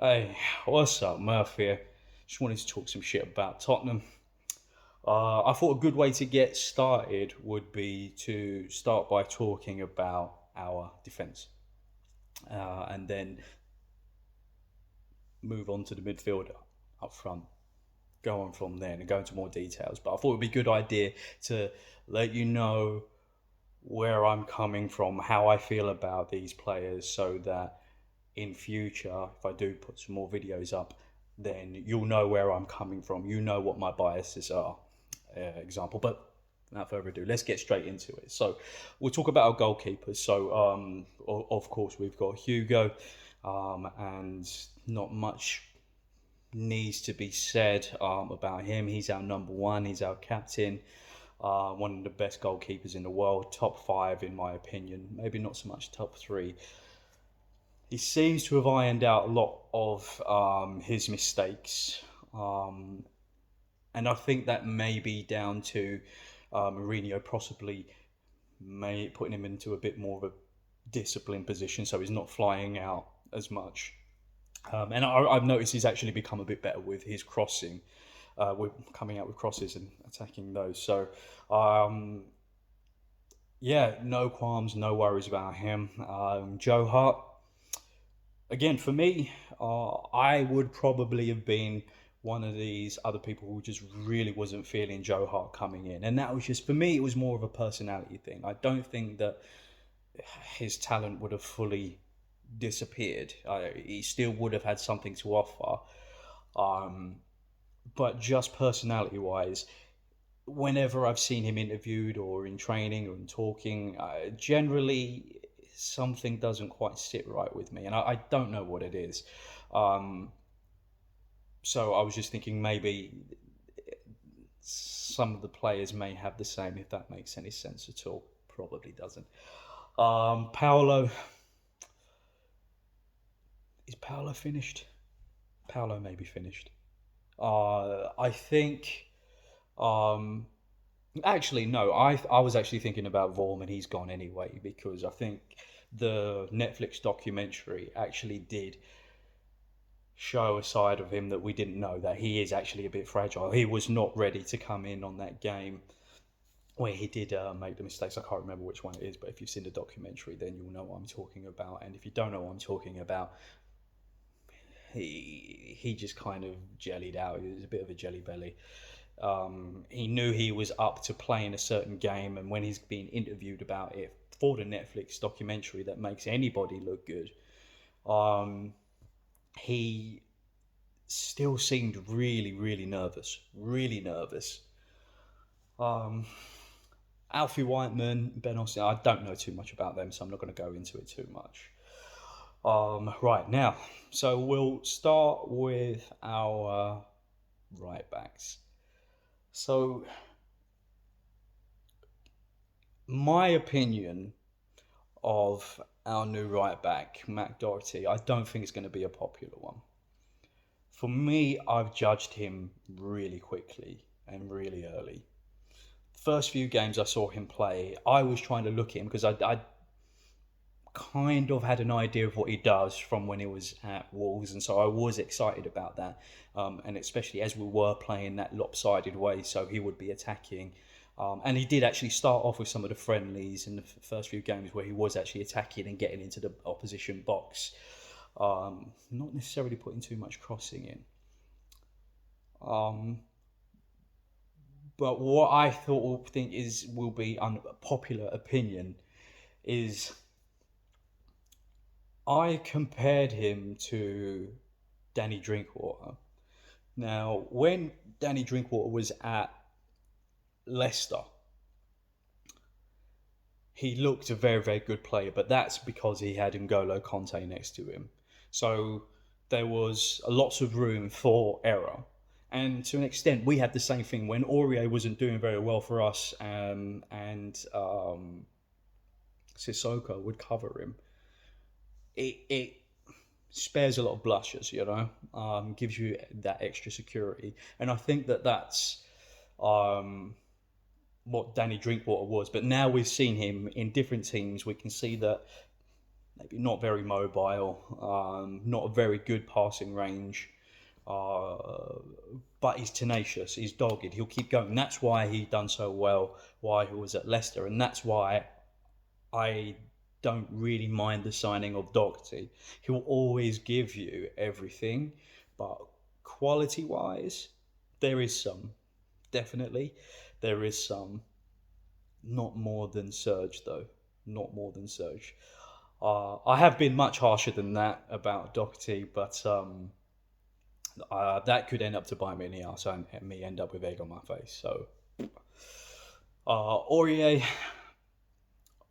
Hey, what's up, Murphy? Just wanted to talk some shit about Tottenham. I thought a good way to get started would be to start by talking about our defence and then move on to the midfielder up front. Go on from there and go into more details. But I thought it would be a good idea to let you know where I'm coming from, how I feel about these players, so that in future, if I do put some more videos up, then you'll know where I'm coming from. You know what my biases are. Example, but without further ado, let's get straight into it. So we'll talk about our goalkeepers. So of course we've got Hugo, and not much needs to be said about him. He's our number one. He's our captain. One of the best goalkeepers in the world, top five in my opinion. Maybe not so much top three. He seems to have ironed out a lot of his mistakes, and I think that may be down to Mourinho possibly putting him into a bit more of a disciplined position, so he's not flying out as much. And I've noticed he's actually become a bit better with his crossing, with coming out with crosses and attacking those. So, yeah, no qualms, no worries about him. Joe Hart, again, for me, I would probably have been one of these other people who just really wasn't feeling Joe Hart coming in. And that was just, for me, it was more of a personality thing. I don't think that his talent would have fully disappeared. He still would have had something to offer. Um, but just personality wise, whenever I've seen him interviewed or in training or in talking, generally something doesn't quite sit right with me, and I don't know what it is. Um, so I was just thinking maybe some of the players may have the same, if that makes any sense at all. Probably doesn't. Paolo, is Paolo finished? Paolo may be finished. I think. Um, Actually, no. I was actually thinking about Vorm, and he's gone anyway because I think the Netflix documentary actually did show a side of him that we didn't know, that he is actually a bit fragile. He was not ready to come in on that game where he did make the mistakes. I can't remember which one it is, but if you've seen the documentary, then you'll know what I'm talking about. And if you don't know what I'm talking about, he just kind of jellied out. He was a bit of a jelly belly. He knew he was up to playing a certain game, and when he's being interviewed about it for the Netflix documentary that makes anybody look good, um, he still seemed really, really nervous. Really nervous. Um, Alfie Whiteman, Ben Austin, I don't know too much about them, so I'm not going to go into it too much. Right now, so we'll start with our right backs. So, my opinion of our new right back, Matt Doherty, I don't think it's going to be a popular one. For me, I've judged him really quickly and really early. First few games I saw him play, I was trying to look at him because I kind of had an idea of what he does from when he was at Wolves, and so I was excited about that. And especially as we were playing that lopsided way, so he would be attacking. And he did actually start off with some of the friendlies in the first few games where he was actually attacking and getting into the opposition box, not necessarily putting too much crossing in. Um, but what I think will be unpopular opinion is I compared him to Danny Drinkwater. Now, when Danny Drinkwater was at Leicester, he looked a very, very good player, but that's because he had N'Golo Conte next to him. So there was lots of room for error. And to an extent, we had the same thing when Aurier wasn't doing very well for us, and Sissoko would cover him. It spares a lot of blushes, gives you that extra security. And I think that's what Danny Drinkwater was. But now we've seen him in different teams, we can see that maybe not very mobile, not a very good passing range, uh, but he's tenacious, he's dogged, he'll keep going. That's why he done so well while he was at Leicester, and that's why I don't really mind the signing of Doherty. He'll always give you everything, but quality wise, there is some. Definitely, there is some. Not more than Surge, though. Not more than Surge. I have been much harsher than that about Doherty, but that could end up to bite me in the ass and me end up with egg on my face. So, Aurier,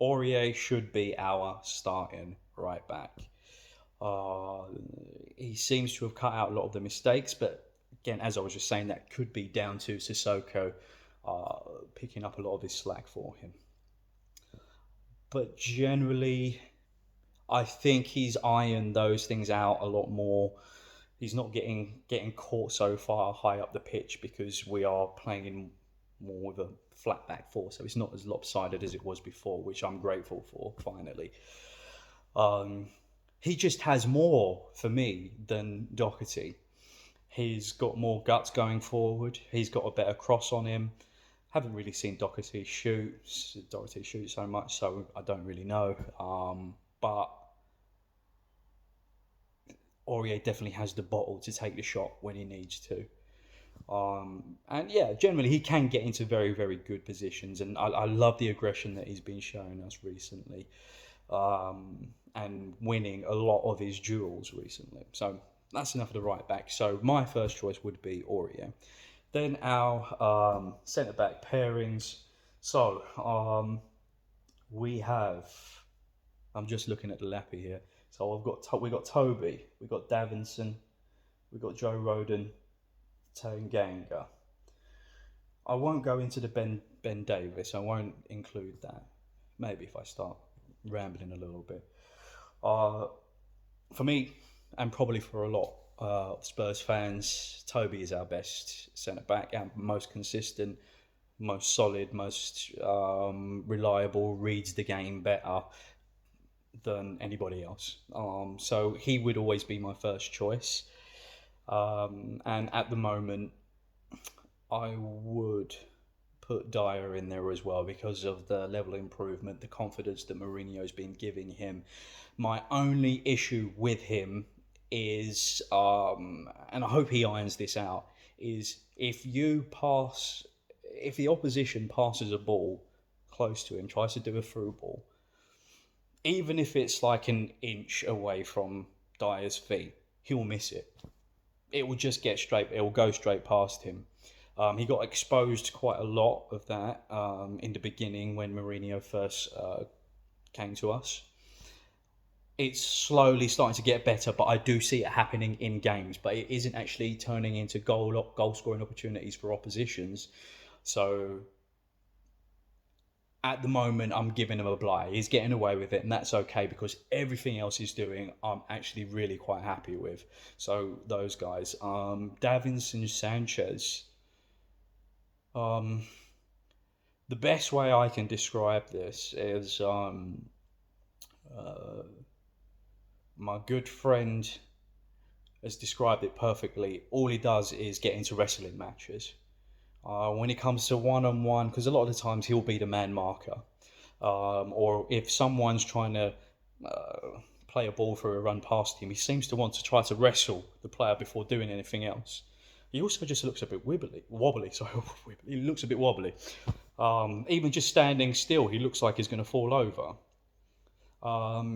Aurier should be our starting right back. Uh, he seems to have cut out a lot of the mistakes, but again, as I was just saying, that could be down to Sissoko picking up a lot of his slack for him. But generally, I think he's ironed those things out a lot more. He's not getting caught so far high up the pitch because we are playing in more of a flat back four, so it's not as lopsided as it was before, which I'm grateful for. Finally, he just has more for me than Doherty. He's got more guts going forward. He's got a better cross on him. Haven't really seen Doherty shoot so much, so I don't really know. But Aurier definitely has the bottle to take the shot when he needs to. And yeah, generally he can get into very, very good positions, and I love the aggression that he's been showing us recently, and winning a lot of his duels recently. So that's enough of the right back. So my first choice would be Aurier. Then our centre back pairings. So we have. I'm just looking at the lappy here. So we got Toby, we got Davinson, we got Joe Rodon, Tanganga. I won't go into the Ben Davis. I won't include that. Maybe if I start rambling a little bit. For me, and probably for a lot of Spurs fans, Toby is our best centre back, and most consistent, most solid, most reliable, reads the game better than anybody else. So he would always be my first choice. And at the moment, I would put Dyer in there as well because of the level of improvement, the confidence that Mourinho's been giving him. My only issue with him is, and I hope he irons this out, is if the opposition passes a ball close to him, tries to do a through ball, even if it's like an inch away from Dyer's feet, he'll miss it. It will just it will go straight past him. He got exposed quite a lot of that in the beginning when Mourinho first came to us. It's slowly starting to get better, but I do see it happening in games. But it isn't actually turning into goal scoring opportunities for oppositions. So at the moment, I'm giving him a bligh. He's getting away with it, and that's okay because everything else he's doing, I'm actually really quite happy with. So those guys, Davinson Sanchez. The best way I can describe this is my good friend has described it perfectly. All he does is get into wrestling matches. When it comes to one-on-one, because a lot of the times he'll be the man marker, or if someone's trying to play a ball for a run past him, he seems to want to try to wrestle the player before doing anything else. He also just looks a bit wobbly. Sorry, he looks a bit wobbly. Even just standing still, he looks like he's going to fall over.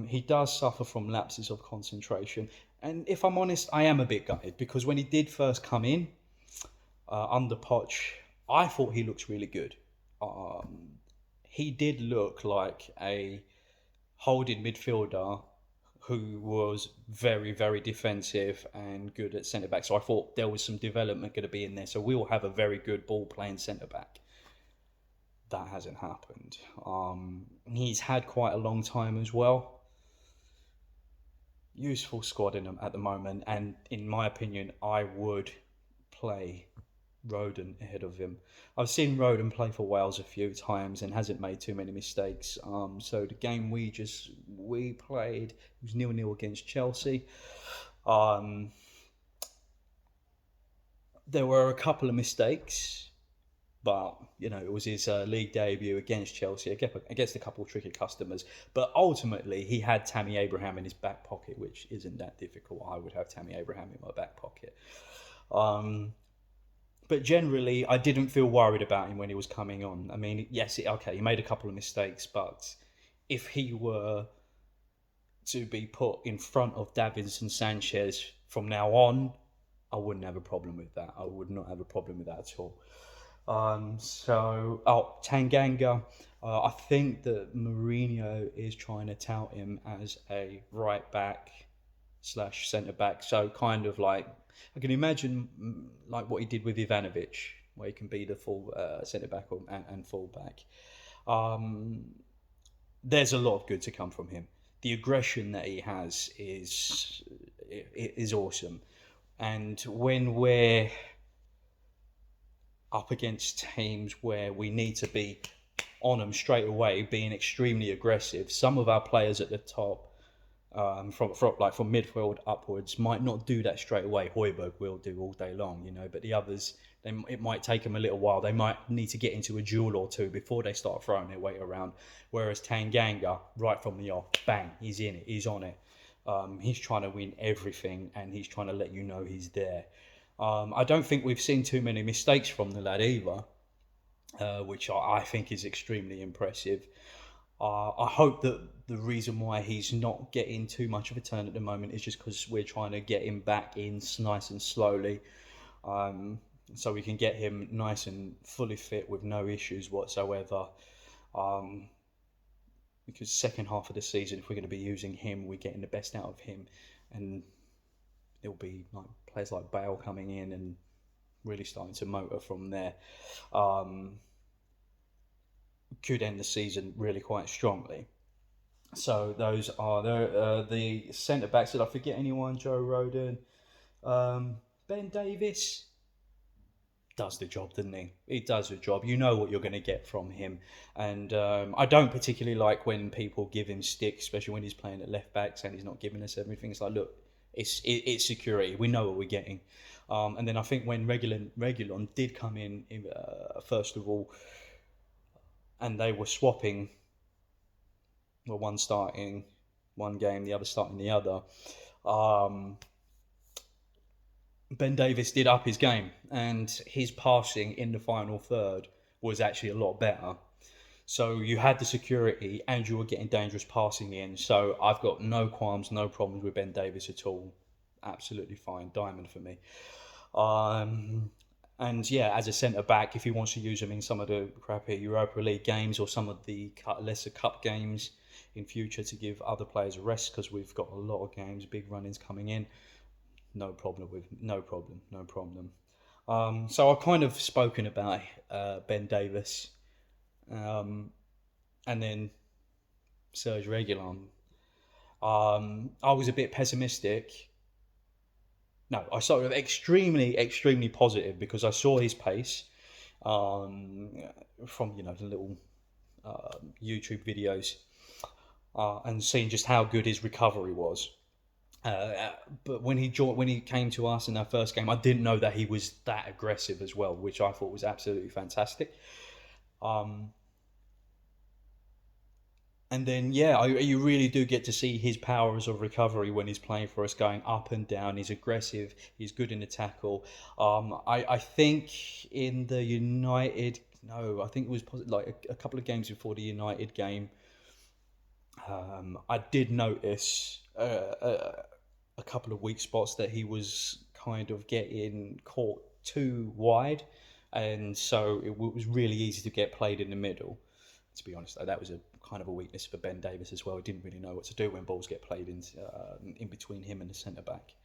He does suffer from lapses of concentration, and if I'm honest, I am a bit gutted because when he did first come in under Poch, I thought he looked really good. He did look like a holding midfielder who was very, very defensive and good at centre back. So I thought there was some development going to be in there. So we will have a very good ball playing centre back. That hasn't happened. He's had quite a long time as well. Useful squad in him at the moment, and in my opinion, I would play Roden ahead of him. I've seen Roden play for Wales a few times and hasn't made too many mistakes. So the game we played, it was 0-0 against Chelsea. Um, there were a couple of mistakes, but it was his league debut against Chelsea, against a couple of tricky customers. But ultimately, he had Tammy Abraham in his back pocket, which isn't that difficult. I would have Tammy Abraham in my back pocket. But generally, I didn't feel worried about him when he was coming on. I mean, yes, okay, he made a couple of mistakes, but if he were to be put in front of Davinson Sanchez from now on, I wouldn't have a problem with that. I would not have a problem with that at all. Tanganga. I think that Mourinho is trying to tout him as a right back slash centre back. So kind of like I can imagine like what he did with Ivanovic, where he can be the full centre back and full back. There's a lot of good to come from him. The aggression that he has is awesome, and when we're up against teams where we need to be on them straight away, being extremely aggressive, some of our players at the top, from midfield upwards, might not do that straight away. Højbjerg will do all day long, but the others, it might take them a little while. They might need to get into a duel or two before they start throwing their weight around. Whereas Tanganga, right from the off, bang, he's in it, he's on it. He's trying to win everything, and he's trying to let you know he's there. I don't think we've seen too many mistakes from the lad either, which I think is extremely impressive. I hope that the reason why he's not getting too much of a turn at the moment is just because we're trying to get him back in nice and slowly, so we can get him nice and fully fit with no issues whatsoever. Because second half of the season, if we're going to be using him, we're getting the best out of him, and there'll be like players like Bale coming in and really starting to motor from there. Could end the season really quite strongly. So those are the centre backs. Did I forget anyone? Joe Roden, Ben Davis does the job, doesn't he? He does the job. You know what you're going to get from him, and I don't particularly like when people give him stick, especially when he's playing at left backs and he's not giving us everything. It's like, look, it's security. We know what we're getting. And then I think when Reguilon did come in first of all, and they were swapping, well, one starting one game, the other starting the other. Ben Davis did up his game, and his passing in the final third was actually a lot better. So you had the security, and you were getting dangerous passing in. So I've got no qualms, no problems with Ben Davis at all. Absolutely fine, diamond for me. And yeah, as a centre back, if he wants to use him in some of the crappy Europa League games or some of the lesser cup games in future to give other players a rest, because we've got a lot of games, big run-ins coming in. No problem. So I've kind of spoken about Ben Davis, and then Serge Reguilon. I was a bit pessimistic. No, I started extremely, extremely positive because I saw his pace from the little YouTube videos and seeing just how good his recovery was. But when he came to us in our first game, I didn't know that he was that aggressive as well, which I thought was absolutely fantastic. And then, you really do get to see his powers of recovery when he's playing for us, going up and down. He's aggressive. He's good in the tackle. I think in the United, I think it was like a couple of games before the United game, I did notice a couple of weak spots that he was kind of getting caught too wide, and so it was really easy to get played in the middle. To be honest, though, that was a kind of a weakness for Ben Davis as well. He didn't really know what to do when balls get played in between him and the centre back.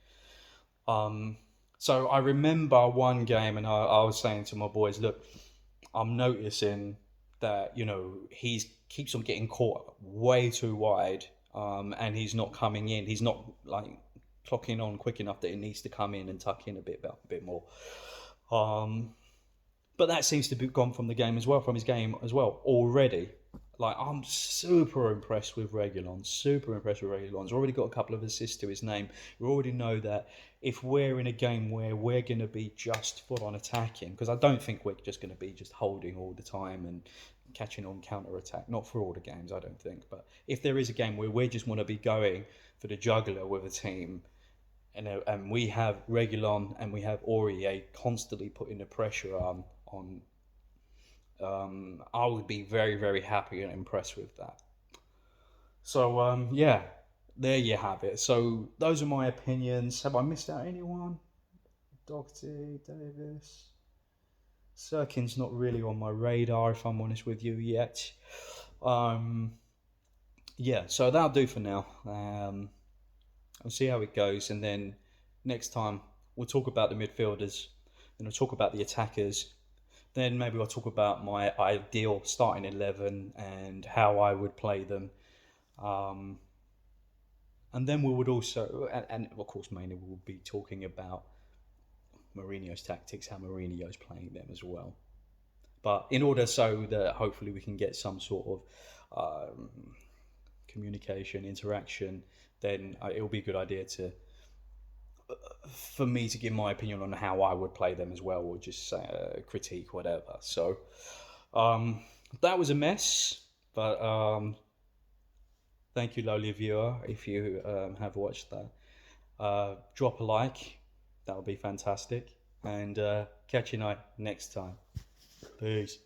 So I remember one game, and I was saying to my boys, look, I'm noticing that he keeps on getting caught way too wide, and he's not coming in. He's not like clocking on quick enough that it needs to come in and tuck in a bit more. But that seems to be gone from the game as well, from his game as well already. Like, I'm super impressed with Reguilon. Super impressed with Reguilon. He's already got a couple of assists to his name. We already know that if we're in a game where we're going to be just full on attacking, because I don't think we're just going to be just holding all the time and catching on counter attack. Not for all the games, I don't think. But if there is a game where we just want to be going for the jugular with a team, and we have Reguilon and we have Aurier constantly putting the pressure on. I would be very, very happy and impressed with that. So, yeah, there you have it. So, those are my opinions. Have I missed out anyone? Doherty, Davis. Sirkin's not really on my radar, if I'm honest with you, yet. Um, yeah, so that'll do for now. I'll see how it goes, and then next time we'll talk about the midfielders, and we'll talk about the attackers. Then maybe I'll talk about my ideal starting 11 and how I would play them. Um, and then we would also, and of course, mainly we will be talking about Mourinho's tactics, how Mourinho's playing them as well. But in order so that hopefully we can get some sort of communication, interaction, then it'll be a good idea for me to give my opinion on how I would play them as well, or just critique whatever. So that was a mess, but thank you, lowly viewer, if you have watched that. Drop a like, that would be fantastic, and catch you next time. Peace.